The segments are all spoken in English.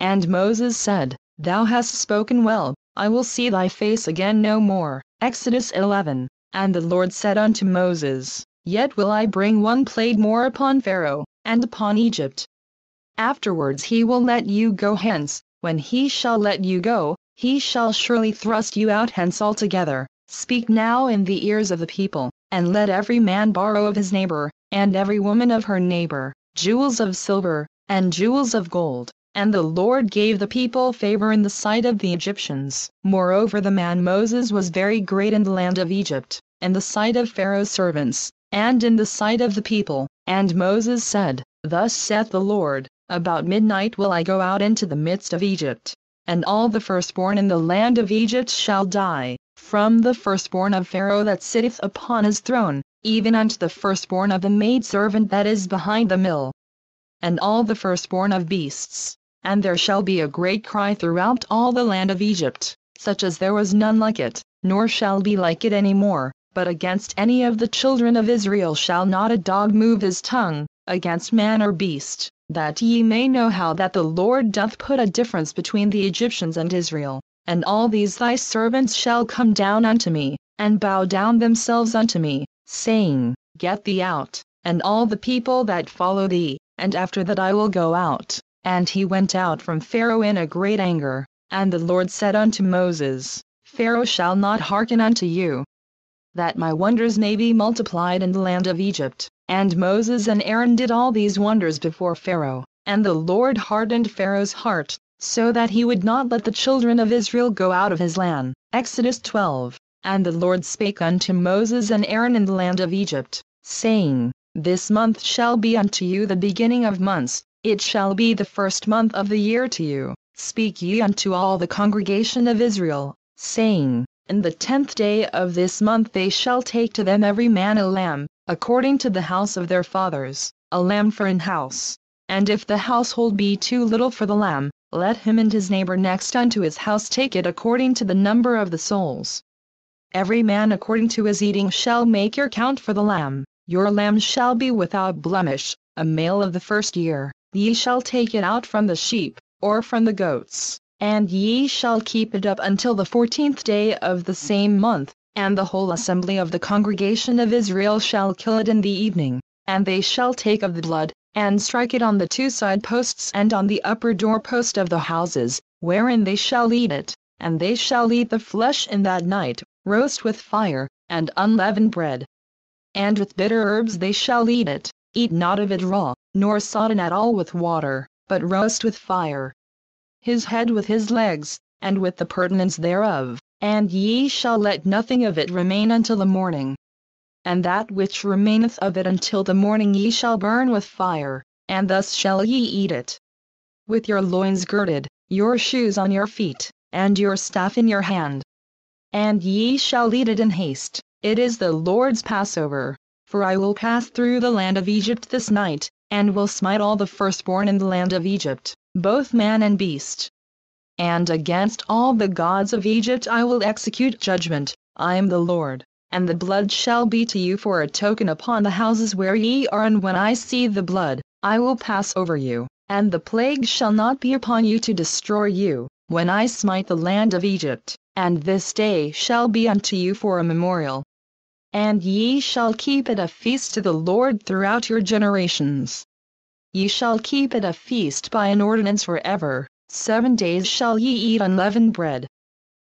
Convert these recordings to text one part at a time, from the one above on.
And Moses said, Thou hast spoken well, I will see thy face again no more. Exodus 11. And the Lord said unto Moses, Yet will I bring one plague more upon Pharaoh, and upon Egypt. Afterwards he will let you go hence. When he shall let you go, he shall surely thrust you out hence altogether. Speak now in the ears of the people, and let every man borrow of his neighbor, and every woman of her neighbor, jewels of silver, and jewels of gold. And the Lord gave the people favor in the sight of the Egyptians. Moreover the man Moses was very great in the land of Egypt, in the sight of Pharaoh's servants, and in the sight of the people. And Moses said, Thus saith the Lord, About midnight will I go out into the midst of Egypt, and all the firstborn in the land of Egypt shall die, from the firstborn of Pharaoh that sitteth upon his throne, even unto the firstborn of the maidservant that is behind the mill, and all the firstborn of beasts. And there shall be a great cry throughout all the land of Egypt, such as there was none like it, nor shall be like it any more. But against any of the children of Israel shall not a dog move his tongue, against man or beast, that ye may know how that the Lord doth put a difference between the Egyptians and Israel. And all these thy servants shall come down unto me, and bow down themselves unto me, saying, Get thee out, and all the people that follow thee, and after that I will go out. And he went out from Pharaoh in a great anger. And the Lord said unto Moses, Pharaoh shall not hearken unto you, that my wonders may be multiplied in the land of Egypt. And Moses and Aaron did all these wonders before Pharaoh, and the Lord hardened Pharaoh's heart, so that he would not let the children of Israel go out of his land. Exodus 12. And the Lord spake unto Moses and Aaron in the land of Egypt, saying, This month shall be unto you the beginning of months, it shall be the first month of the year to you. Speak ye unto all the congregation of Israel, saying, In the 10th day of this month they shall take to them every man a lamb, according to the house of their fathers, a lamb for an house. And if the household be too little for the lamb, let him and his neighbor next unto his house take it according to the number of the souls. Every man according to his eating shall make your count for the lamb. Your lamb shall be without blemish, a male of the first year. Ye shall take it out from the sheep, or from the goats, and ye shall keep it up until the 14th day of the same month, and the whole assembly of the congregation of Israel shall kill it in the evening. And they shall take of the blood, and strike it on the two side posts and on the upper doorpost of the houses, wherein they shall eat it. And they shall eat the flesh in that night, roast with fire, and unleavened bread. And with bitter herbs they shall eat it. Eat not of it raw, nor sodden at all with water, but roast with fire. His head with his legs, and with the purtenance thereof, and ye shall let nothing of it remain until the morning. And that which remaineth of it until the morning ye shall burn with fire, and thus shall ye eat it. With your loins girded, your shoes on your feet, and your staff in your hand. And ye shall eat it in haste, it is the Lord's Passover. For I will pass through the land of Egypt this night, and will smite all the firstborn in the land of Egypt, both man and beast. And against all the gods of Egypt I will execute judgment, I am the Lord. And the blood shall be to you for a token upon the houses where ye are, and when I see the blood, I will pass over you, and the plague shall not be upon you to destroy you, when I smite the land of Egypt, and this day shall be unto you for a memorial. And ye shall keep it a feast to the Lord throughout your generations. Ye shall keep it a feast by an ordinance forever. 7 days shall ye eat unleavened bread.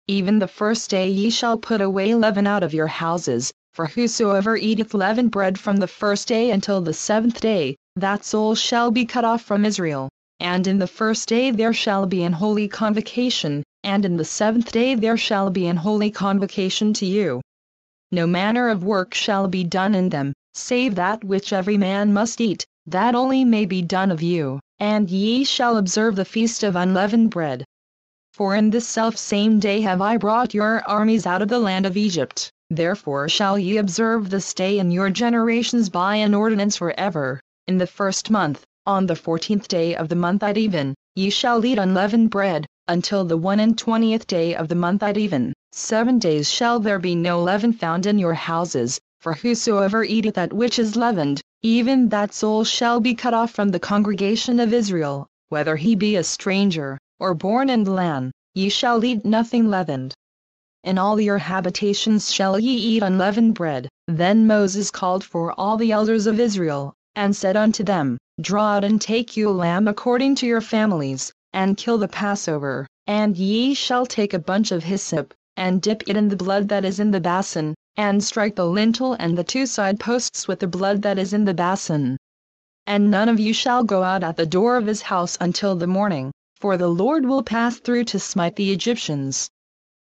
Even the first day ye shall put away leaven out of your houses, for whosoever eateth leavened bread from the first day until the 7th day, that soul shall be cut off from Israel. And in the first day there shall be an holy convocation, and in the 7th day there shall be an holy convocation to you. No manner of work shall be done in them, save that which every man must eat, that only may be done of you. And ye shall observe the feast of unleavened bread. For in this selfsame day have I brought your armies out of the land of Egypt. Therefore shall ye observe this day in your generations by an ordinance forever. In the 1st month, on the 14th day of the month at even, ye shall eat unleavened bread, until the 21st day of the month at even. 7 days shall there be no leaven found in your houses, for whosoever eateth that which is leavened, even that soul shall be cut off from the congregation of Israel, whether he be a stranger, or born in the land, ye shall eat nothing leavened. In all your habitations shall ye eat unleavened bread. Then Moses called for all the elders of Israel, and said unto them, Draw out and take you a lamb according to your families, and kill the Passover, and ye shall take a bunch of hyssop, and dip it in the blood that is in the basin, and strike the lintel and the two side posts with the blood that is in the basin. And none of you shall go out at the door of his house until the morning, for the Lord will pass through to smite the Egyptians.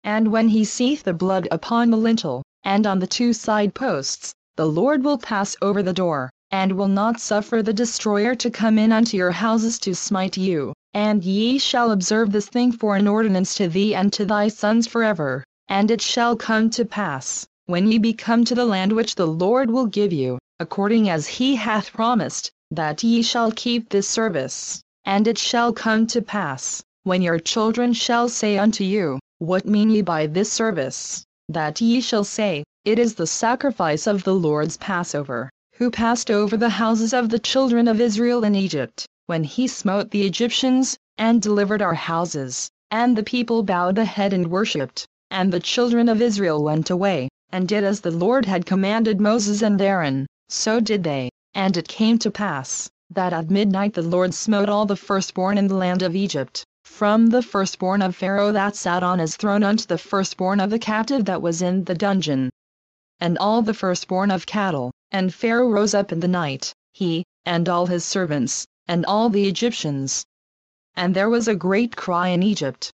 And when he seeth the blood upon the lintel, and on the two side posts, the Lord will pass over the door, and will not suffer the destroyer to come in unto your houses to smite you. And ye shall observe this thing for an ordinance to thee and to thy sons forever. And it shall come to pass, when ye be come to the land which the Lord will give you, according as he hath promised, that ye shall keep this service. And it shall come to pass, when your children shall say unto you, What mean ye by this service? That ye shall say, It is the sacrifice of the Lord's Passover, who passed over the houses of the children of Israel in Egypt, when he smote the Egyptians, and delivered our houses. And the people bowed the head and worshipped, and the children of Israel went away, and did as the Lord had commanded Moses and Aaron, so did they. And it came to pass, that at midnight the Lord smote all the firstborn in the land of Egypt, from the firstborn of Pharaoh that sat on his throne unto the firstborn of the captive that was in the dungeon, and all the firstborn of cattle. And Pharaoh rose up in the night, he, and all his servants, and all the Egyptians. And there was a great cry in Egypt,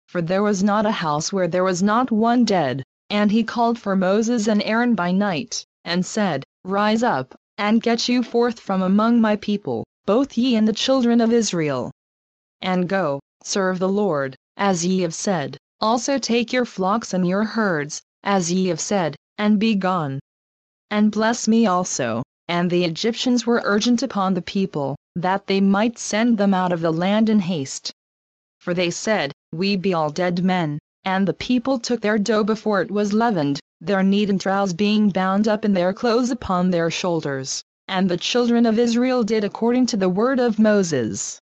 for there was not a house where there was not one dead. And he called for Moses and Aaron by night, and said, Rise up, and get you forth from among my people, both ye and the children of Israel. And go, serve the Lord, as ye have said. Also take your flocks and your herds, as ye have said, and be gone. And bless me also. And the Egyptians were urgent upon the people, that they might send them out of the land in haste. For they said, We be all dead men. And the people took their dough before it was leavened, their knead and troughs being bound up in their clothes upon their shoulders. And the children of Israel did according to the word of Moses.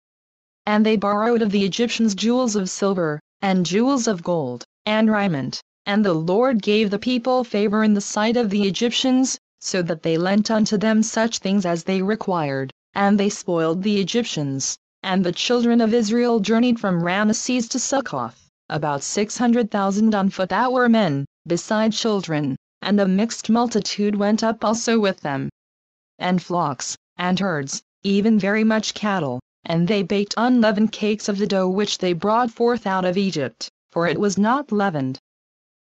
And they borrowed of the Egyptians jewels of silver, and jewels of gold, and raiment. And the Lord gave the people favor in the sight of the Egyptians, so that they lent unto them such things as they required, and they spoiled the Egyptians. And the children of Israel journeyed from Ramesses to Succoth, about 600,000 on foot that were men, beside children, and a mixed multitude went up also with them, and flocks, and herds, even very much cattle. And they baked unleavened cakes of the dough which they brought forth out of Egypt, for it was not leavened,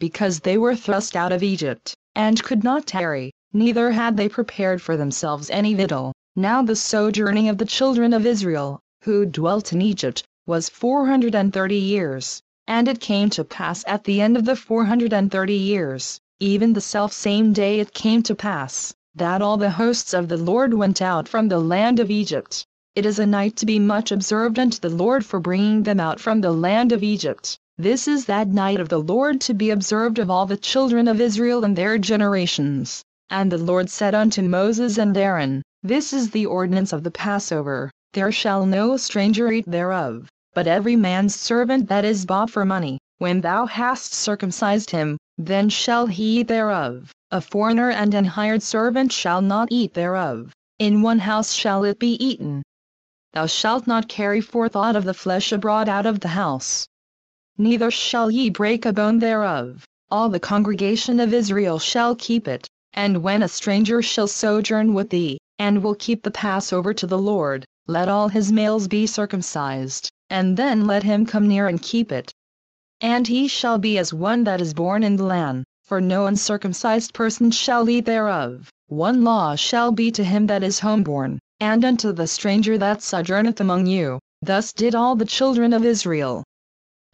because they were thrust out of Egypt, and could not tarry, neither had they prepared for themselves any victual. Now the sojourning of the children of Israel, who dwelt in Egypt, was 430 years. And it came to pass at the end of the 430 years, even the selfsame day it came to pass, that all the hosts of the Lord went out from the land of Egypt. It is a night to be much observed unto the Lord for bringing them out from the land of Egypt. This is that night of the Lord to be observed of all the children of Israel and their generations. And the Lord said unto Moses and Aaron, This is the ordinance of the Passover. There shall no stranger eat thereof, but every man's servant that is bought for money. When thou hast circumcised him, then shall he eat thereof. A foreigner and an hired servant shall not eat thereof. In one house shall it be eaten. Thou shalt not carry forth aught of the flesh abroad out of the house. Neither shall ye break a bone thereof. All the congregation of Israel shall keep it. And when a stranger shall sojourn with thee, and will keep the Passover to the Lord, let all his males be circumcised, and then let him come near and keep it. And he shall be as one that is born in the land, for no uncircumcised person shall eat thereof. One law shall be to him that is homeborn, and unto the stranger that sojourneth among you. Thus did all the children of Israel.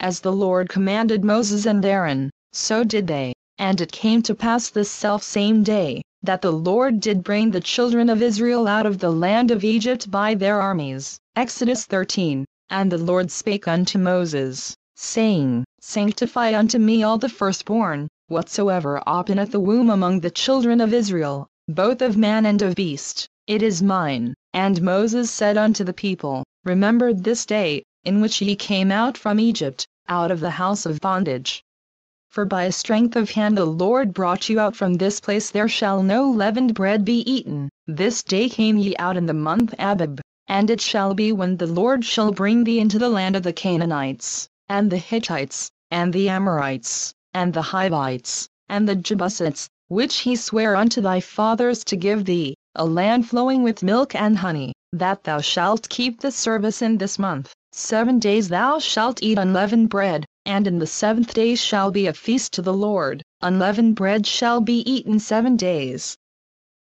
As the Lord commanded Moses and Aaron, so did they. And it came to pass this selfsame day, that the Lord did bring the children of Israel out of the land of Egypt by their armies. Exodus 13. And the Lord spake unto Moses, saying, Sanctify unto me all the firstborn, whatsoever openeth the womb among the children of Israel, both of man and of beast, it is mine. And Moses said unto the people, Remember this day, in which ye came out from Egypt, out of the house of bondage. For by strength of hand the Lord brought you out from this place. There shall no leavened bread be eaten. This day came ye out in the month Abib. And it shall be when the Lord shall bring thee into the land of the Canaanites, and the Hittites, and the Amorites, and the Hivites, and the Jebusites, which he sware unto thy fathers to give thee, a land flowing with milk and honey, that thou shalt keep the service in this month. 7 days thou shalt eat unleavened bread, and in the 7th day shall be a feast to the Lord. Unleavened bread shall be eaten 7 days.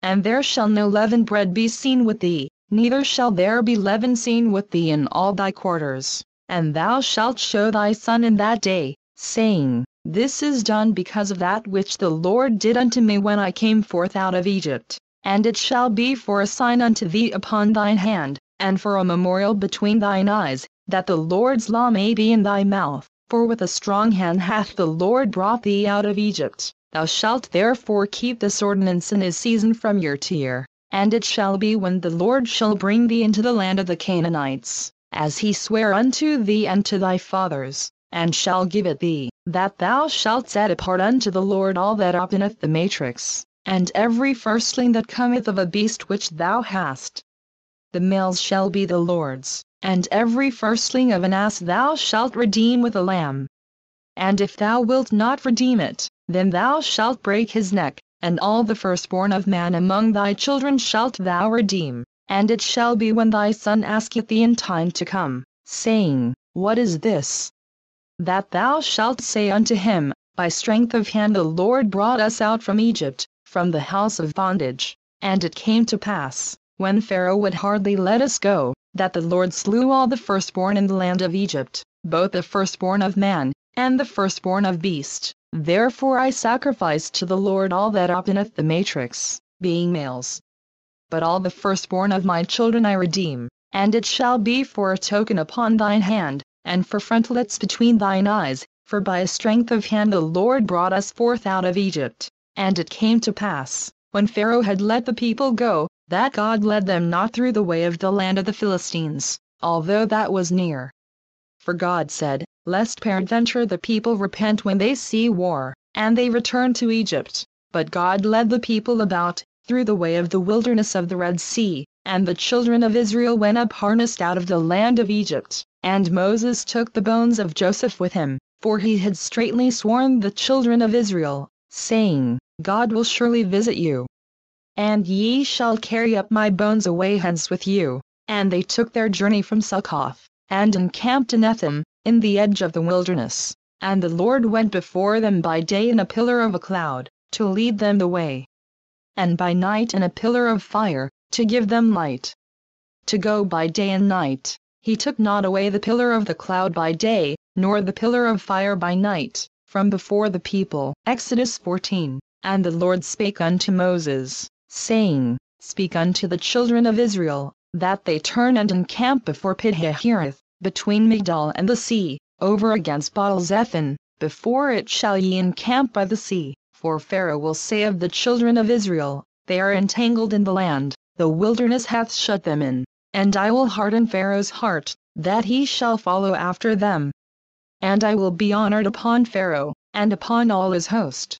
And there shall no leavened bread be seen with thee, neither shall there be leaven seen with thee in all thy quarters. And thou shalt show thy son in that day, saying, This is done because of that which the Lord did unto me when I came forth out of Egypt. And it shall be for a sign unto thee upon thine hand, and for a memorial between thine eyes, that the Lord's law may be in thy mouth. For with a strong hand hath the Lord brought thee out of Egypt. Thou shalt therefore keep this ordinance in his season from year to year. And it shall be when the Lord shall bring thee into the land of the Canaanites, as he sware unto thee and to thy fathers, and shall give it thee, that thou shalt set apart unto the Lord all that openeth the matrix, and every firstling that cometh of a beast which thou hast. The males shall be the Lord's, and every firstling of an ass thou shalt redeem with a lamb. And if thou wilt not redeem it, then thou shalt break his neck, and all the firstborn of man among thy children shalt thou redeem. And it shall be when thy son asketh thee in time to come, saying, What is this? That thou shalt say unto him, By strength of hand the Lord brought us out from Egypt, from the house of bondage. And it came to pass, when Pharaoh would hardly let us go, that the Lord slew all the firstborn in the land of Egypt, both the firstborn of man, and the firstborn of beast. Therefore I sacrifice to the Lord all that openeth the matrix, being males. But all the firstborn of my children I redeem, and it shall be for a token upon thine hand, and for frontlets between thine eyes, for by a strength of hand the Lord brought us forth out of Egypt. And it came to pass, when Pharaoh had let the people go, that God led them not through the way of the land of the Philistines, although that was near. For God said, Lest peradventure the people repent when they see war, and they return to Egypt. But God led the people about, through the way of the wilderness of the Red Sea, and the children of Israel went up harnessed out of the land of Egypt. And Moses took the bones of Joseph with him, for he had straitly sworn the children of Israel, saying, God will surely visit you. And ye shall carry up my bones away hence with you. And they took their journey from Succoth, and encamped in Etham, in the edge of the wilderness. And the Lord went before them by day in a pillar of a cloud, to lead them the way, and by night in a pillar of fire, to give them light, to go by day and night. He took not away the pillar of the cloud by day, nor the pillar of fire by night, from before the people. Exodus 14. And the Lord spake unto Moses, saying, Speak unto the children of Israel, that they turn and encamp before Pihahiroth, between Migdol and the sea, over against Baal-zephon. Before it shall ye encamp by the sea. For Pharaoh will say of the children of Israel, They are entangled in the land, the wilderness hath shut them in. And I will harden Pharaoh's heart, that he shall follow after them. And I will be honored upon Pharaoh, and upon all his host,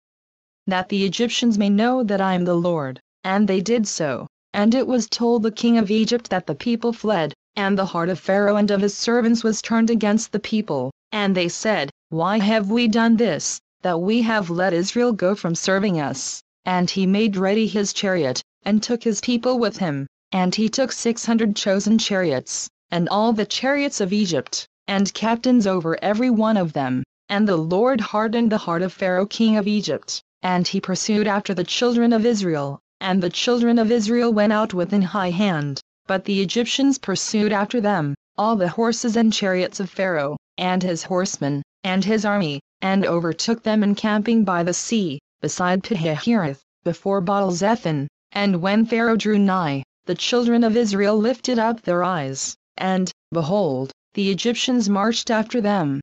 that the Egyptians may know that I am the Lord. And they did so. And it was told the king of Egypt that the people fled, and the heart of Pharaoh and of his servants was turned against the people. And they said, Why have we done this, that we have let Israel go from serving us? And he made ready his chariot, and took his people with him. And he took 600 chosen chariots, and all the chariots of Egypt, and captains over every one of them. And the Lord hardened the heart of Pharaoh king of Egypt, and he pursued after the children of Israel. And the children of Israel went out with an high hand, but the Egyptians pursued after them, all the horses and chariots of Pharaoh, and his horsemen, and his army, and overtook them encamping by the sea, beside Pihahiroth, before Baal-zephon. And when Pharaoh drew nigh, the children of Israel lifted up their eyes, and, behold, the Egyptians marched after them.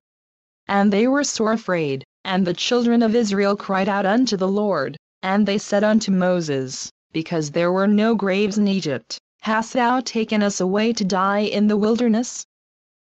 And they were sore afraid, and the children of Israel cried out unto the Lord, and they said unto Moses, Because there were no graves in Egypt, hast thou taken us away to die in the wilderness?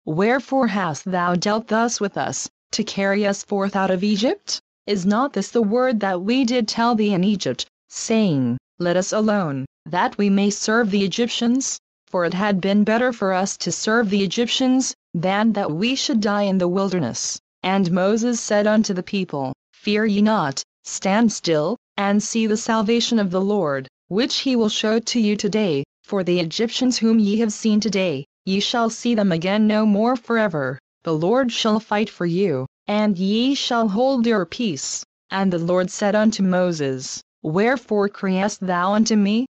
Wherefore hast thou dealt thus with us, to carry us forth out of Egypt? Is not this the word that we did tell thee in Egypt, saying, Let us alone, that we may serve the Egyptians? For it had been better for us to serve the Egyptians, than that we should die in the wilderness. And Moses said unto the people, Fear ye not, stand still, and see the salvation of the Lord, which he will show to you today. For the Egyptians whom ye have seen today, ye shall see them again no more forever. The Lord shall fight for you, and ye shall hold your peace. And the Lord said unto Moses, Wherefore criest thou unto me?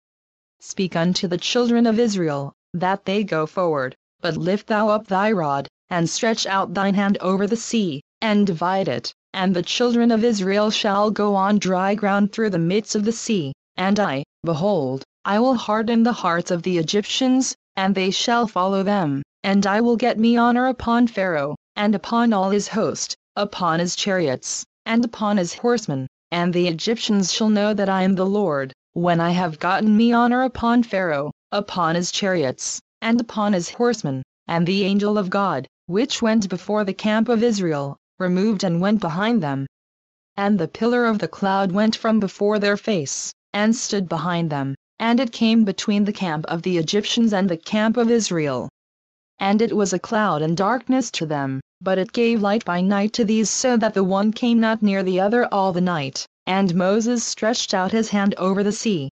Speak unto the children of Israel, that they go forward, but lift thou up thy rod, and stretch out thine hand over the sea, and divide it, and the children of Israel shall go on dry ground through the midst of the sea. And behold, I will harden the hearts of the Egyptians, and they shall follow them, and I will get me honor upon Pharaoh, and upon all his host, upon his chariots, and upon his horsemen, and the Egyptians shall know that I am the Lord, when I have gotten me honor upon Pharaoh, upon his chariots, and upon his horsemen. And the angel of God, which went before the camp of Israel, removed and went behind them. And the pillar of the cloud went from before their face, and stood behind them, and it came between the camp of the Egyptians and the camp of Israel. And it was a cloud and darkness to them, but it gave light by night to these, so that the one came not near the other all the night. And Moses stretched out his hand over the sea.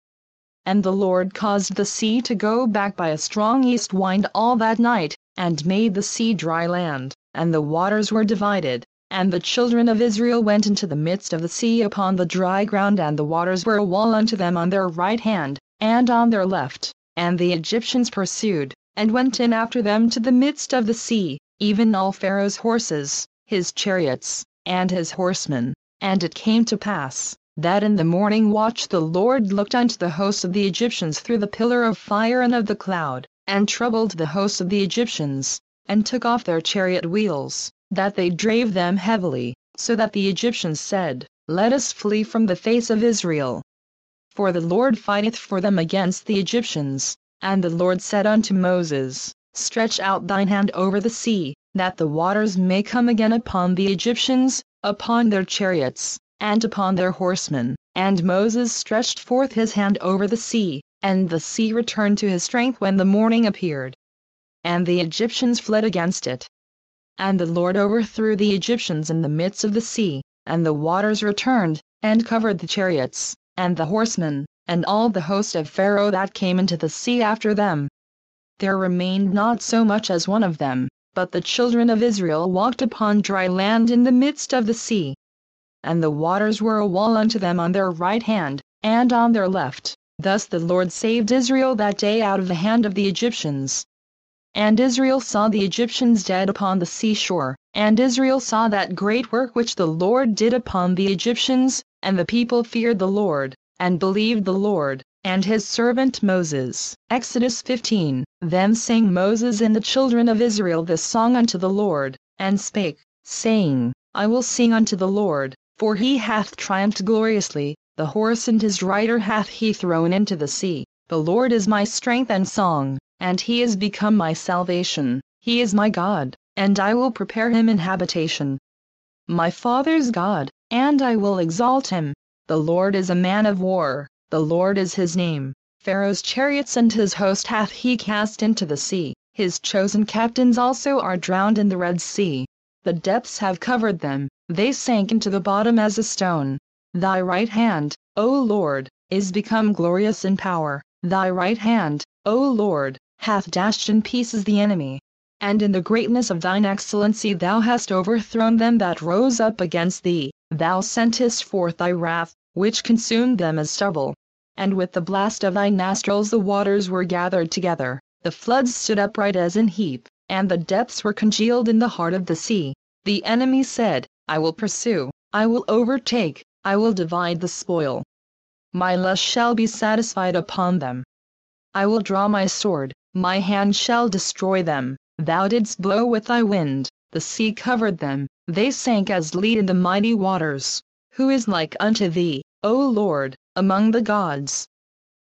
And the Lord caused the sea to go back by a strong east wind all that night, and made the sea dry land, and the waters were divided. And the children of Israel went into the midst of the sea upon the dry ground, and the waters were a wall unto them on their right hand, and on their left. And the Egyptians pursued, and went in after them to the midst of the sea, even all Pharaoh's horses, his chariots, and his horsemen. And it came to pass, that in the morning watch the Lord looked unto the host of the Egyptians through the pillar of fire and of the cloud, and troubled the host of the Egyptians, and took off their chariot wheels, that they drave them heavily, so that the Egyptians said, Let us flee from the face of Israel. For the Lord fighteth for them against the Egyptians. And the Lord said unto Moses, Stretch out thine hand over the sea, that the waters may come again upon the Egyptians, upon their chariots, and upon their horsemen. And Moses stretched forth his hand over the sea, and the sea returned to his strength when the morning appeared. And the Egyptians fled against it. And the Lord overthrew the Egyptians in the midst of the sea, and the waters returned, and covered the chariots, and the horsemen, and all the host of Pharaoh that came into the sea after them. There remained not so much as one of them, but the children of Israel walked upon dry land in the midst of the sea. And the waters were a wall unto them on their right hand, and on their left. Thus the Lord saved Israel that day out of the hand of the Egyptians. And Israel saw the Egyptians dead upon the seashore, and Israel saw that great work which the Lord did upon the Egyptians, and the people feared the Lord, and believed the Lord, and his servant Moses. Exodus 15. Then sang Moses and the children of Israel this song unto the Lord, and spake, saying, I will sing unto the Lord, for he hath triumphed gloriously, the horse and his rider hath he thrown into the sea. The Lord is my strength and song, and he is become my salvation. He is my God, and I will prepare him an habitation. My father's God, and I will exalt him. The Lord is a man of war, the Lord is his name. Pharaoh's chariots and his host hath he cast into the sea, his chosen captains also are drowned in the Red Sea. The depths have covered them, they sank into the bottom as a stone. Thy right hand, O Lord, is become glorious in power, thy right hand, O Lord, hath dashed in pieces the enemy. And in the greatness of thine excellency thou hast overthrown them that rose up against thee. Thou sentest forth thy wrath, which consumed them as stubble. And with the blast of thy nostrils the waters were gathered together, the floods stood upright as an heap, and the depths were congealed in the heart of the sea. The enemy said, I will pursue, I will overtake, I will divide the spoil. My lust shall be satisfied upon them. I will draw my sword, my hand shall destroy them. Thou didst blow with thy wind, the sea covered them, they sank as lead in the mighty waters. Who is like unto thee, O Lord, among the gods?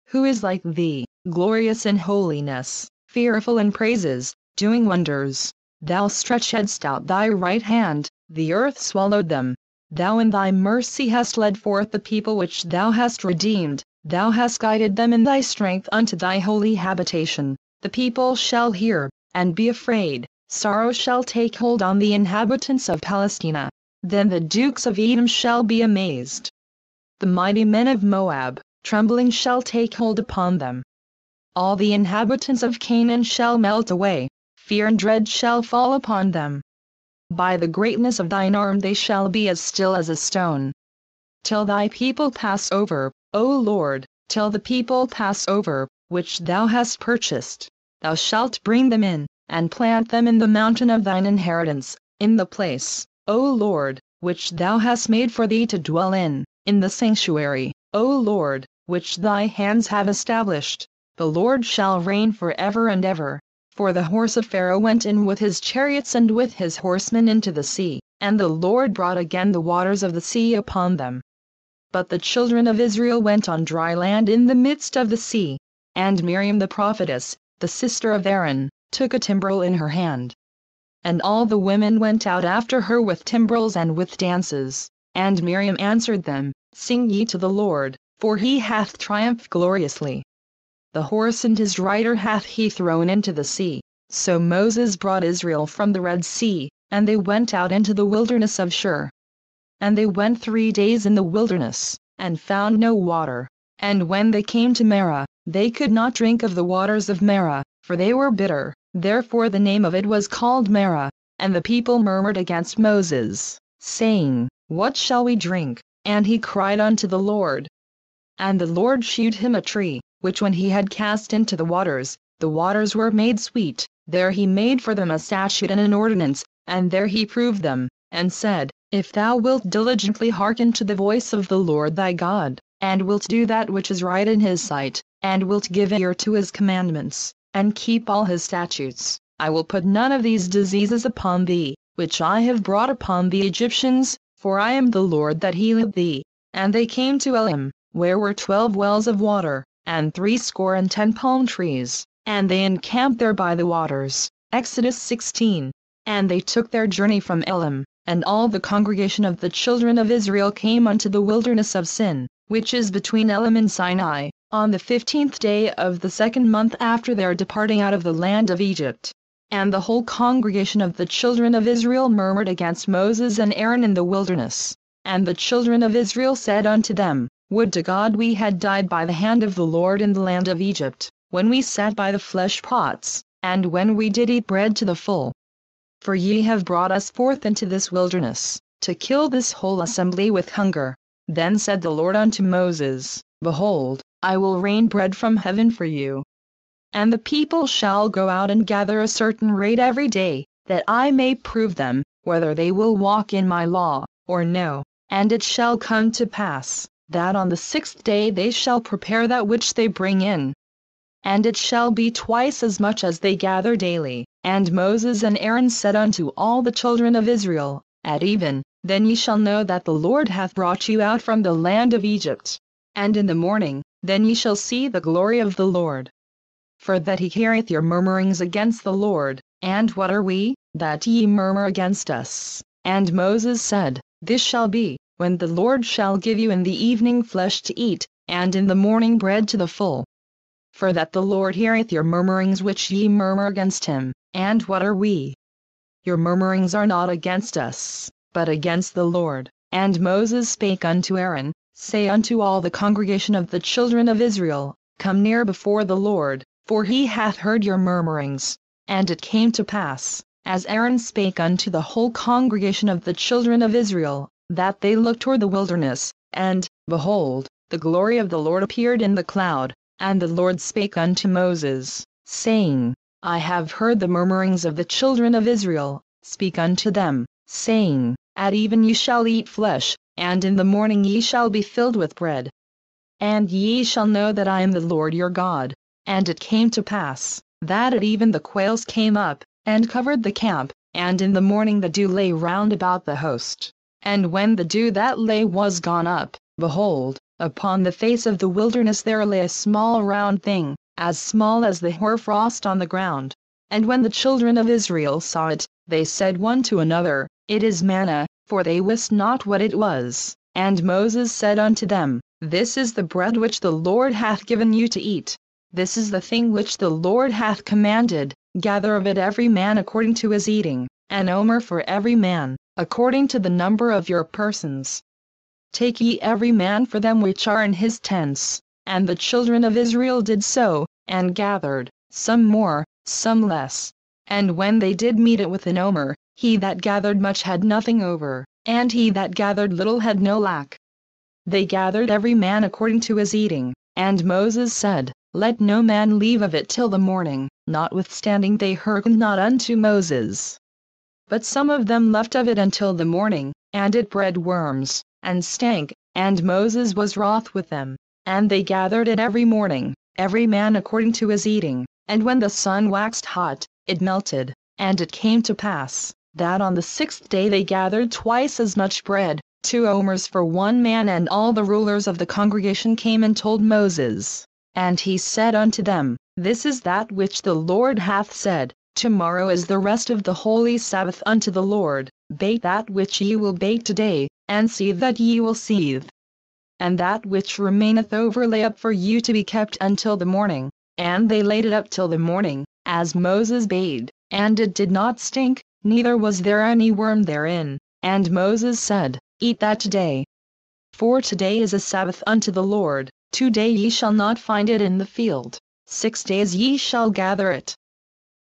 Who is like thee, glorious in holiness, fearful in praises, doing wonders? thou stretchedst out thy right hand, the earth swallowed them. Thou in thy mercy hast led forth the people which thou hast redeemed, thou hast guided them in thy strength unto thy holy habitation. The people shall hear, and be afraid, sorrow shall take hold on the inhabitants of Palestina. Then the dukes of Edom shall be amazed. The mighty men of Moab, trembling shall take hold upon them. All the inhabitants of Canaan shall melt away, fear and dread shall fall upon them. By the greatness of thine arm they shall be as still as a stone. Till thy people pass over, O Lord, till the people pass over, which thou hast purchased, thou shalt bring them in, and plant them in the mountain of thine inheritance, in the place, O Lord, which thou hast made for thee to dwell in the sanctuary, O Lord, which thy hands have established. The Lord shall reign forever and ever. For the horse of Pharaoh went in with his chariots and with his horsemen into the sea, and the Lord brought again the waters of the sea upon them. But the children of Israel went on dry land in the midst of the sea. And Miriam the prophetess, the sister of Aaron, took a timbrel in her hand. And all the women went out after her with timbrels and with dances. And Miriam answered them, Sing ye to the Lord, for he hath triumphed gloriously. The horse and his rider hath he thrown into the sea. So Moses brought Israel from the Red Sea, and they went out into the wilderness of Shur. And they went 3 days in the wilderness, and found no water. And when they came to Marah, they could not drink of the waters of Marah, for they were bitter. Therefore the name of it was called Marah. And the people murmured against Moses, saying, What shall we drink? And he cried unto the Lord. And the Lord shewed him a tree, which when he had cast into the waters were made sweet. There he made for them a statute and an ordinance, and there he proved them, and said, If thou wilt diligently hearken to the voice of the Lord thy God, and wilt do that which is right in his sight, and wilt give ear to his commandments, and keep all his statutes, I will put none of these diseases upon thee, which I have brought upon the Egyptians, for I am the Lord that healeth thee. And they came to Elim, where were 12 wells of water, and 70 palm trees, and they encamped there by the waters. Exodus 16. And they took their journey from Elim, and all the congregation of the children of Israel came unto the wilderness of Sin, which is between Elim and Sinai, on the 15th day of the 2nd month after their departing out of the land of Egypt. And the whole congregation of the children of Israel murmured against Moses and Aaron in the wilderness. And the children of Israel said unto them, Would to God we had died by the hand of the Lord in the land of Egypt, when we sat by the flesh pots, and when we did eat bread to the full. For ye have brought us forth into this wilderness, to kill this whole assembly with hunger. Then said the Lord unto Moses, Behold, I will rain bread from heaven for you. And the people shall go out and gather a certain rate every day, that I may prove them, whether they will walk in my law, or no. And it shall come to pass, that on the 6th day they shall prepare that which they bring in. And it shall be twice as much as they gather daily. And Moses and Aaron said unto all the children of Israel, At even, then ye shall know that the Lord hath brought you out from the land of Egypt. And in the morning, then ye shall see the glory of the Lord. For that he heareth your murmurings against the Lord. And what are we, that ye murmur against us? And Moses said, This shall be, when the Lord shall give you in the evening flesh to eat, and in the morning bread to the full. For that the Lord heareth your murmurings which ye murmur against him. And what are we? Your murmurings are not against us, but against the Lord. And Moses spake unto Aaron, Say unto all the congregation of the children of Israel, Come near before the Lord, for he hath heard your murmurings. And it came to pass, as Aaron spake unto the whole congregation of the children of Israel, that they looked toward the wilderness, and, behold, the glory of the Lord appeared in the cloud. And the Lord spake unto Moses, saying, I have heard the murmurings of the children of Israel. Speak unto them, saying, At even ye shall eat flesh, and in the morning ye shall be filled with bread. And ye shall know that I am the Lord your God. And it came to pass, that at even the quails came up, and covered the camp, and in the morning the dew lay round about the host. And when the dew that lay was gone up, behold, upon the face of the wilderness there lay a small round thing, as small as the hoarfrost on the ground. And when the children of Israel saw it, they said one to another, It is manna, for they wist not what it was. And Moses said unto them, This is the bread which the Lord hath given you to eat. This is the thing which the Lord hath commanded, gather of it every man according to his eating, an omer for every man, according to the number of your persons. Take ye every man for them which are in his tents. And the children of Israel did so, and gathered, some more, some less. And when they did meet it with an omer, he that gathered much had nothing over, and he that gathered little had no lack. They gathered every man according to his eating, and Moses said, Let no man leave of it till the morning. Notwithstanding they hearkened not unto Moses. But some of them left of it until the morning, and it bred worms, and stank, and Moses was wroth with them. And they gathered it every morning, every man according to his eating, and when the sun waxed hot, it melted. And it came to pass, that on the 6th day they gathered twice as much bread, 2 omers for one man. And all the rulers of the congregation came and told Moses. And he said unto them, This is that which the Lord hath said, Tomorrow is the rest of the holy Sabbath unto the Lord. Bake that which ye will bake today, and seethe that ye will seethe. And that which remaineth over lay up for you to be kept until the morning. And they laid it up till the morning, as Moses bade, and it did not stink, neither was there any worm therein. And Moses said, Eat that today. For today is a Sabbath unto the Lord. 2 days ye shall not find it in the field, 6 days ye shall gather it.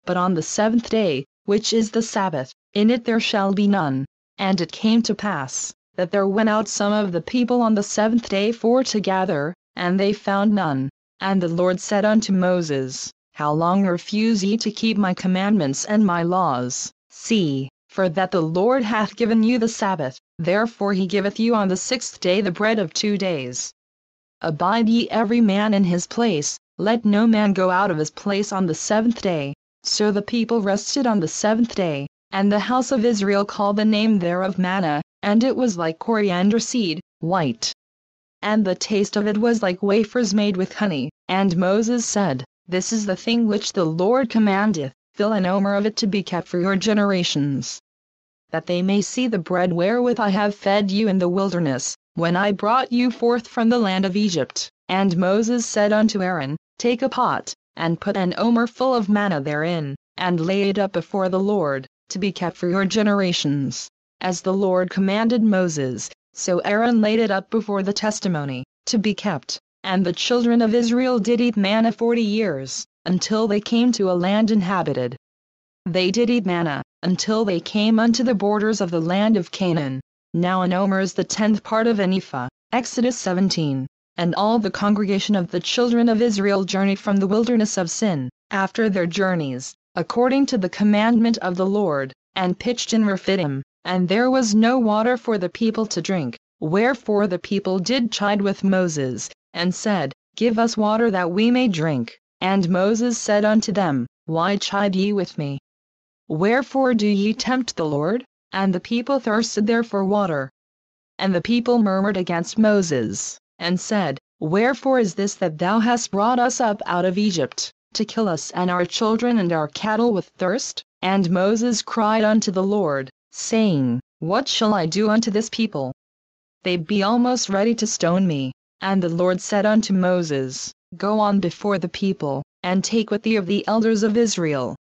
But on the 7th day, which is the Sabbath, in it there shall be none. And it came to pass, that there went out some of the people on the 7th day for to gather, and they found none. And the Lord said unto Moses, How long refuse ye to keep my commandments and my laws? See, for that the Lord hath given you the Sabbath, therefore he giveth you on the 6th day the bread of 2 days. Abide ye every man in his place, let no man go out of his place on the 7th day. So the people rested on the 7th day, and the house of Israel called the name thereof manna, and it was like coriander seed, white. And the taste of it was like wafers made with honey. And Moses said, This is the thing which the Lord commandeth, fill an omer of it to be kept for your generations. That they may see the bread wherewith I have fed you in the wilderness, when I brought you forth from the land of Egypt. And Moses said unto Aaron, Take a pot, and put an omer full of manna therein, and lay it up before the Lord, to be kept for your generations. As the Lord commanded Moses, so Aaron laid it up before the testimony, to be kept. And the children of Israel did eat manna 40 years, until they came to a land inhabited. They did eat manna, until they came unto the borders of the land of Canaan. Now an omer is the 10th part of an ephah. Exodus 17. And all the congregation of the children of Israel journeyed from the wilderness of Sin, after their journeys, according to the commandment of the Lord, and pitched in Rephidim, and there was no water for the people to drink. Wherefore the people did chide with Moses, and said, Give us water that we may drink. And Moses said unto them, Why chide ye with me? Wherefore do ye tempt the Lord? And the people thirsted there for water. And the people murmured against Moses, and said, Wherefore is this that thou hast brought us up out of Egypt, to kill us and our children and our cattle with thirst? And Moses cried unto the Lord, saying, What shall I do unto this people? They be almost ready to stone me. And the Lord said unto Moses, Go on before the people, and take with thee of the elders of Israel.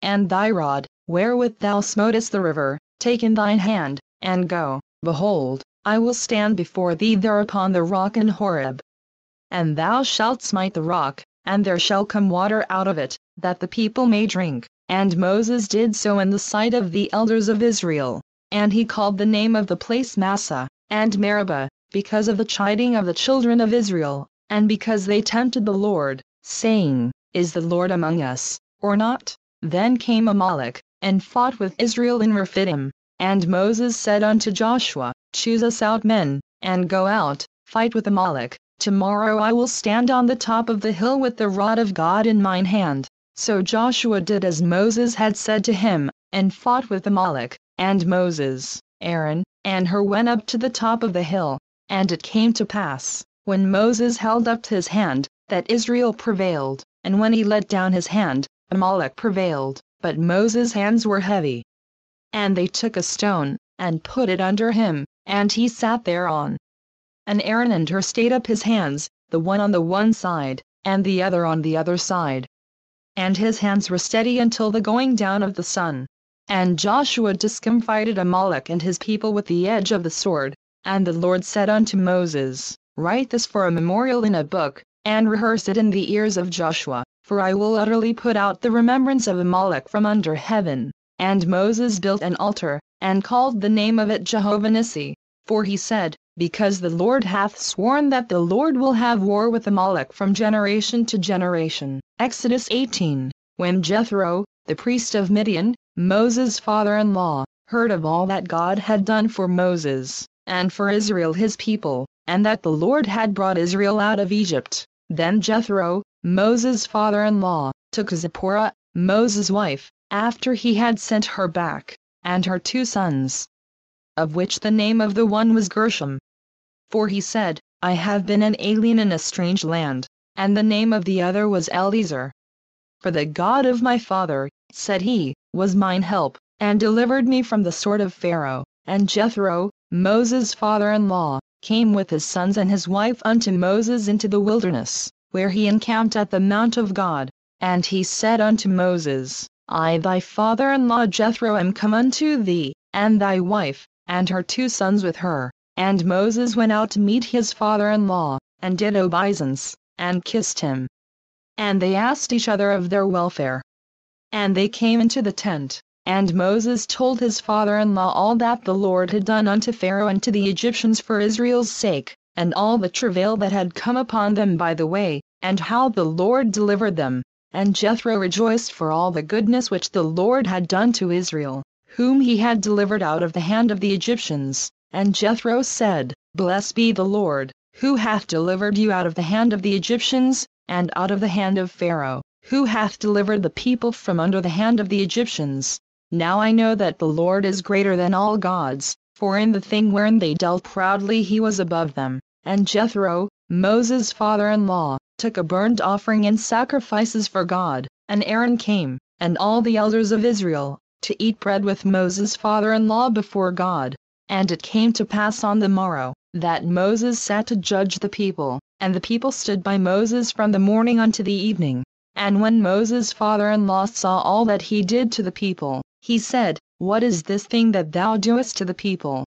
And thy rod, wherewith thou smotest the river, take in thine hand, and go. Behold, I will stand before thee there upon the rock in Horeb. And thou shalt smite the rock, and there shall come water out of it, that the people may drink. And Moses did so in the sight of the elders of Israel. And he called the name of the place Massah, and Meribah, because of the chiding of the children of Israel, and because they tempted the Lord, saying, Is the Lord among us, or not? Then came Amalek, and fought with Israel in Rephidim. And Moses said unto Joshua, Choose us out men, and go out, fight with Amalek. Tomorrow I will stand on the top of the hill with the rod of God in mine hand. So Joshua did as Moses had said to him, and fought with Amalek. And Moses, Aaron, and Hur went up to the top of the hill. And it came to pass, when Moses held up his hand, that Israel prevailed, and when he let down his hand, Amalek prevailed, but Moses' hands were heavy. And they took a stone, and put it under him, and he sat thereon. And Aaron and Hur stayed up his hands, the one on the one side, and the other on the other side. And his hands were steady until the going down of the sun. And Joshua discomfited Amalek and his people with the edge of the sword. And the Lord said unto Moses, Write this for a memorial in a book, and rehearse it in the ears of Joshua, for I will utterly put out the remembrance of Amalek from under heaven. And Moses built an altar, and called the name of it Jehovah Nissi, for he said, Because the Lord hath sworn that the Lord will have war with Amalek from generation to generation. Exodus 18. When Jethro, the priest of Midian, Moses' father-in-law, heard of all that God had done for Moses, and for Israel his people, and that the Lord had brought Israel out of Egypt, then Jethro, Moses' father-in-law, took Zipporah, Moses' wife, after he had sent her back, and her 2 sons, of which the name of the one was Gershom. For he said, I have been an alien in a strange land, and the name of the other was Eliezer. For the God of my father, said he, was mine help, and delivered me from the sword of Pharaoh. And Jethro, Moses' father-in-law, came with his sons and his wife unto Moses into the wilderness, where he encamped at the mount of God. And he said unto Moses, I thy father-in-law Jethro am come unto thee, and thy wife, and her 2 sons with her. And Moses went out to meet his father-in-law, and did obeisance, and kissed him. And they asked each other of their welfare. And they came into the tent, and Moses told his father-in-law all that the Lord had done unto Pharaoh and to the Egyptians for Israel's sake, and all the travail that had come upon them by the way, and how the Lord delivered them. And Jethro rejoiced for all the goodness which the Lord had done to Israel, whom he had delivered out of the hand of the Egyptians. And Jethro said, Blessed be the Lord, who hath delivered you out of the hand of the Egyptians, and out of the hand of Pharaoh, who hath delivered the people from under the hand of the Egyptians. Now I know that the Lord is greater than all gods, for in the thing wherein they dealt proudly he was above them. And Jethro, Moses' father-in-law, took a burnt offering and sacrifices for God. And Aaron came, and all the elders of Israel, to eat bread with Moses' father-in-law before God. And it came to pass on the morrow, that Moses sat to judge the people, and the people stood by Moses from the morning unto the evening. And when Moses' father-in-law saw all that he did to the people, he said, What is this thing that thou doest to the people?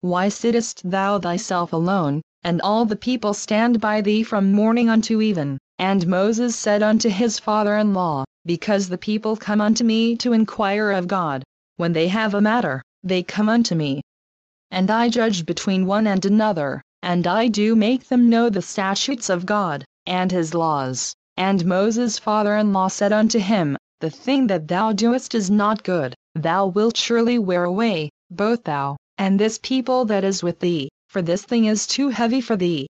Why sittest thou thyself alone, and all the people stand by thee from morning unto even? And Moses said unto his father-in-law, Because the people come unto me to inquire of God. When they have a matter, they come unto me. And I judge between one and another, and I do make them know the statutes of God, and his laws. And Moses' father-in-law said unto him, The thing that thou doest is not good, thou wilt surely wear away, both thou, and this people that is with thee, for this thing is too heavy for thee.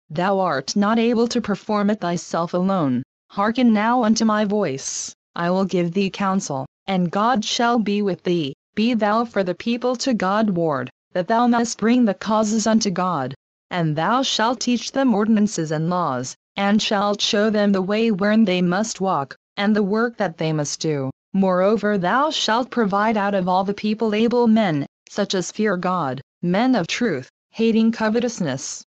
Thou art not able to perform it thyself alone. Hearken now unto my voice, I will give thee counsel, and God shall be with thee. Be thou for the people to God ward, that thou must bring the causes unto God. And thou shalt teach them ordinances and laws, and shalt show them the way wherein they must walk, and the work that they must do. Moreover thou shalt provide out of all the people able men, such as fear God, men of truth, hating covetousness.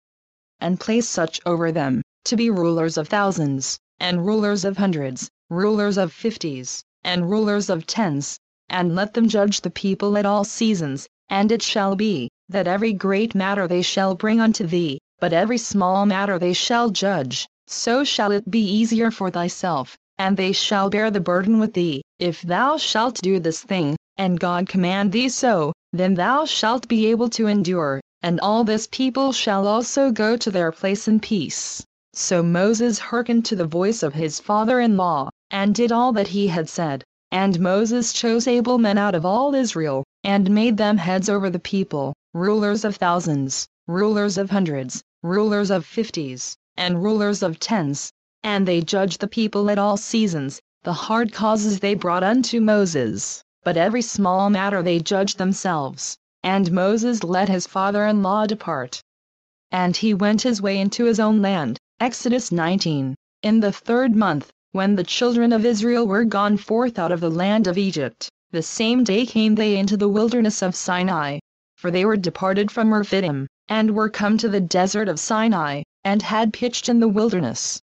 And place such over them, to be rulers of thousands, and rulers of hundreds, rulers of 50s, and rulers of 10s, and let them judge the people at all seasons. And it shall be, that every great matter they shall bring unto thee, but every small matter they shall judge. So shall it be easier for thyself, and they shall bear the burden with thee. If thou shalt do this thing, and God command thee so, then thou shalt be able to endure, and all this people shall also go to their place in peace. So Moses hearkened to the voice of his father-in-law, and did all that he had said. And Moses chose able men out of all Israel, and made them heads over the people, rulers of thousands, rulers of hundreds, rulers of 50s, and rulers of 10s. And they judged the people at all seasons. The hard causes they brought unto Moses, but every small matter they judged themselves. And Moses let his father-in-law depart. And he went his way into his own land. Exodus 19. In the 3rd month, when the children of Israel were gone forth out of the land of Egypt, the same day came they into the wilderness of Sinai. For they were departed from Rephidim, and were come to the desert of Sinai, and had pitched in the wilderness.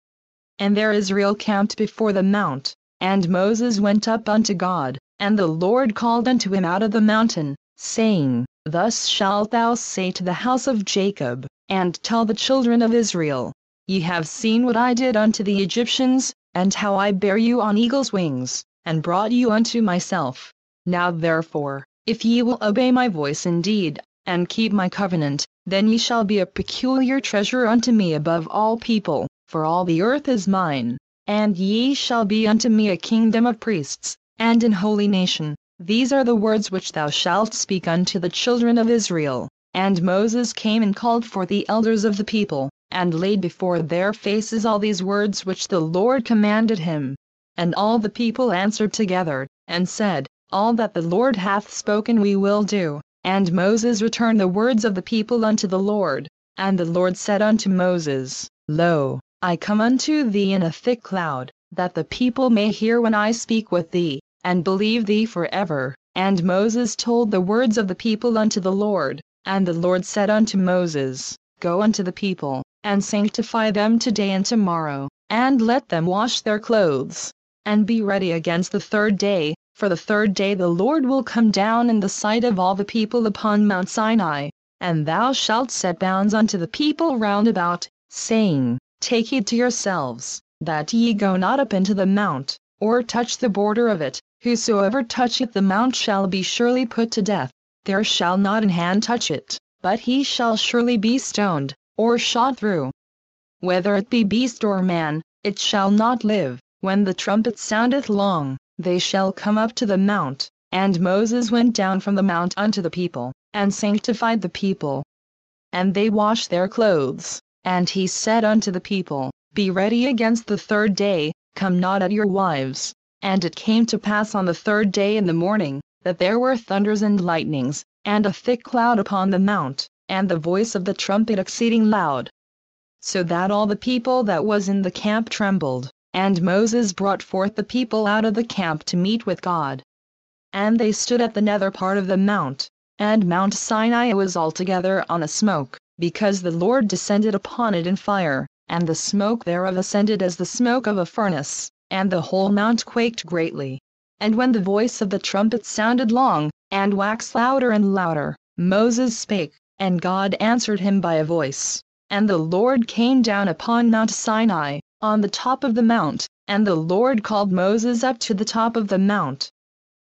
And there Israel camped before the mount, and Moses went up unto God, and the Lord called unto him out of the mountain, saying, Thus shalt thou say to the house of Jacob, and tell the children of Israel, Ye have seen what I did unto the Egyptians, and how I bare you on eagle's wings, and brought you unto myself. Now therefore, if ye will obey my voice indeed, and keep my covenant, then ye shall be a peculiar treasure unto me above all people, for all the earth is mine, and ye shall be unto me a kingdom of priests, and an holy nation. These are the words which thou shalt speak unto the children of Israel. And Moses came and called for the elders of the people, and laid before their faces all these words which the Lord commanded him. And all the people answered together, and said, All that the Lord hath spoken we will do. And Moses returned the words of the people unto the Lord. And the Lord said unto Moses, Lo, I come unto thee in a thick cloud, that the people may hear when I speak with thee, and believe thee forever. And Moses told the words of the people unto the Lord. And the Lord said unto Moses, Go unto the people, and sanctify them today and tomorrow, and let them wash their clothes, and be ready against the third day, for the third day the Lord will come down in the sight of all the people upon Mount Sinai. And thou shalt set bounds unto the people round about, saying, Take heed to yourselves, that ye go not up into the mount, or touch the border of it. Whosoever toucheth the mount shall be surely put to death. There shall not an hand touch it, but he shall surely be stoned, or shot through. Whether it be beast or man, it shall not live. When the trumpet soundeth long, they shall come up to the mount. And Moses went down from the mount unto the people, and sanctified the people. And they washed their clothes. And he said unto the people, Be ready against the third day, come not at your wives. And it came to pass on the third day in the morning, that there were thunders and lightnings, and a thick cloud upon the mount, and the voice of the trumpet exceeding loud. So that all the people that was in the camp trembled. And Moses brought forth the people out of the camp to meet with God. And they stood at the nether part of the mount, and Mount Sinai was altogether on a smoke, because the Lord descended upon it in fire, and the smoke thereof ascended as the smoke of a furnace, and the whole mount quaked greatly. And when the voice of the trumpet sounded long, and waxed louder and louder, Moses spake, and God answered him by a voice. And the Lord came down upon Mount Sinai, on the top of the mount, and the Lord called Moses up to the top of the mount.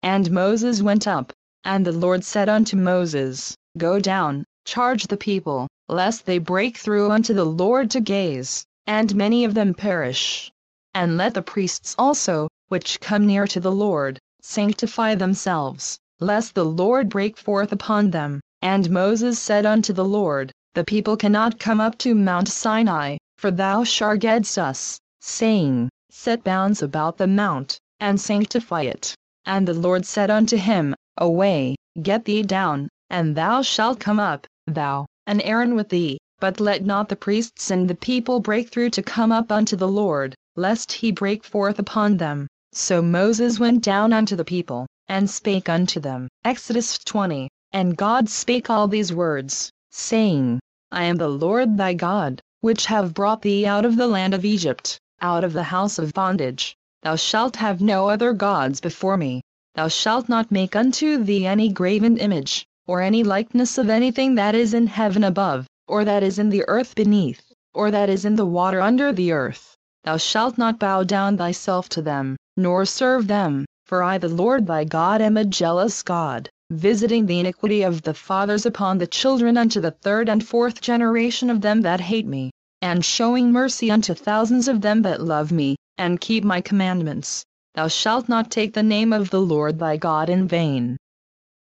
And Moses went up, and the Lord said unto Moses, Go down, charge the people, lest they break through unto the Lord to gaze, and many of them perish. And let the priests also, which come near to the Lord, sanctify themselves, lest the Lord break forth upon them. And Moses said unto the Lord, The people cannot come up to Mount Sinai, for thou chargedst us, saying, Set bounds about the mount, and sanctify it. And the Lord said unto him, Away, get thee down, and thou shalt come up, thou, and Aaron with thee, but let not the priests and the people break through to come up unto the Lord, lest he break forth upon them. So Moses went down unto the people, and spake unto them. Exodus 20. And God spake all these words, saying, I am the Lord thy God, which have brought thee out of the land of Egypt, out of the house of bondage. Thou shalt have no other gods before me. Thou shalt not make unto thee any graven image, or any likeness of anything that is in heaven above, or that is in the earth beneath, or that is in the water under the earth. Thou shalt not bow down thyself to them, nor serve them, for I the Lord thy God am a jealous God, visiting the iniquity of the fathers upon the children unto the third and fourth generation of them that hate me, and showing mercy unto thousands of them that love me, and keep my commandments. Thou shalt not take the name of the Lord thy God in vain.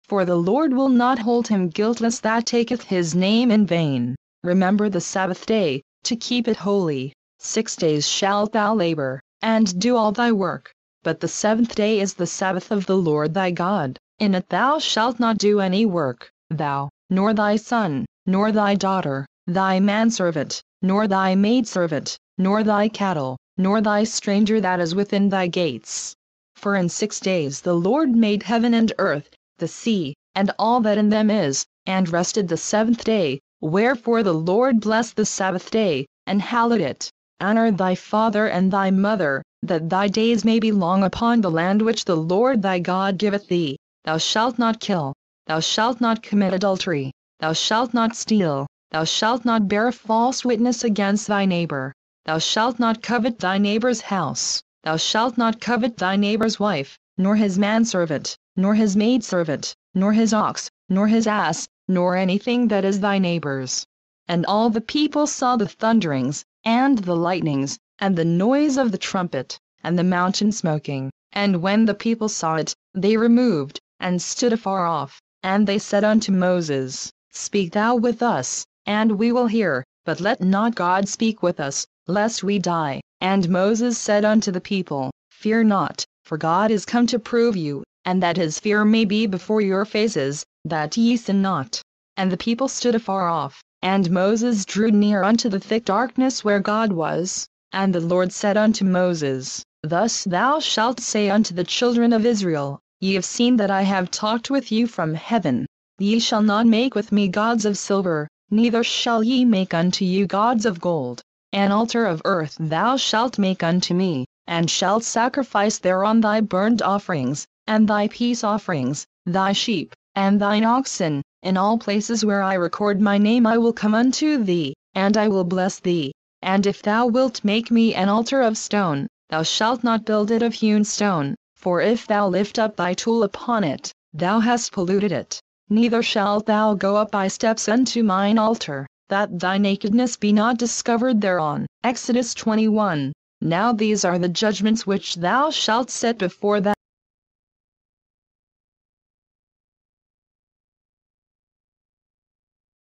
For the Lord will not hold him guiltless that taketh his name in vain. Remember the Sabbath day, to keep it holy. 6 days shalt thou labor, and do all thy work. But the seventh day is the Sabbath of the Lord thy God. In it thou shalt not do any work, thou, nor thy son, nor thy daughter, thy manservant, nor thy maidservant, nor thy cattle, nor thy stranger that is within thy gates. For in 6 days the Lord made heaven and earth, the sea, and all that in them is, and rested the 7th day. Wherefore the Lord blessed the Sabbath day, and hallowed it. Honor thy father and thy mother, that thy days may be long upon the land which the Lord thy God giveth thee. Thou shalt not kill. Thou shalt not commit adultery. Thou shalt not steal. Thou shalt not bear false witness against thy neighbor. Thou shalt not covet thy neighbor's house. Thou shalt not covet thy neighbor's wife, nor his manservant, nor his maidservant, nor his ox, nor his ass, nor anything that is thy neighbor's. And all the people saw the thunderings, and the lightnings, and the noise of the trumpet, and the mountain smoking. And when the people saw it, they removed, and stood afar off. And they said unto Moses, Speak thou with us, and we will hear, but let not God speak with us, lest we die. And Moses said unto the people, Fear not, for God is come to prove you, and that his fear may be before your faces, that ye sin not. And the people stood afar off, and Moses drew near unto the thick darkness where God was. And the Lord said unto Moses, Thus thou shalt say unto the children of Israel, Ye have seen that I have talked with you from heaven. Ye shall not make with me gods of silver, neither shall ye make unto you gods of gold. An altar of earth thou shalt make unto me, and shalt sacrifice thereon thy burnt offerings, and thy peace offerings, thy sheep, and thine oxen. In all places where I record my name I will come unto thee, and I will bless thee. And if thou wilt make me an altar of stone, thou shalt not build it of hewn stone, for if thou lift up thy tool upon it, thou hast polluted it. Neither shalt thou go up by steps unto mine altar, that thy nakedness be not discovered thereon. Exodus 21. Now these are the judgments which thou shalt set before thy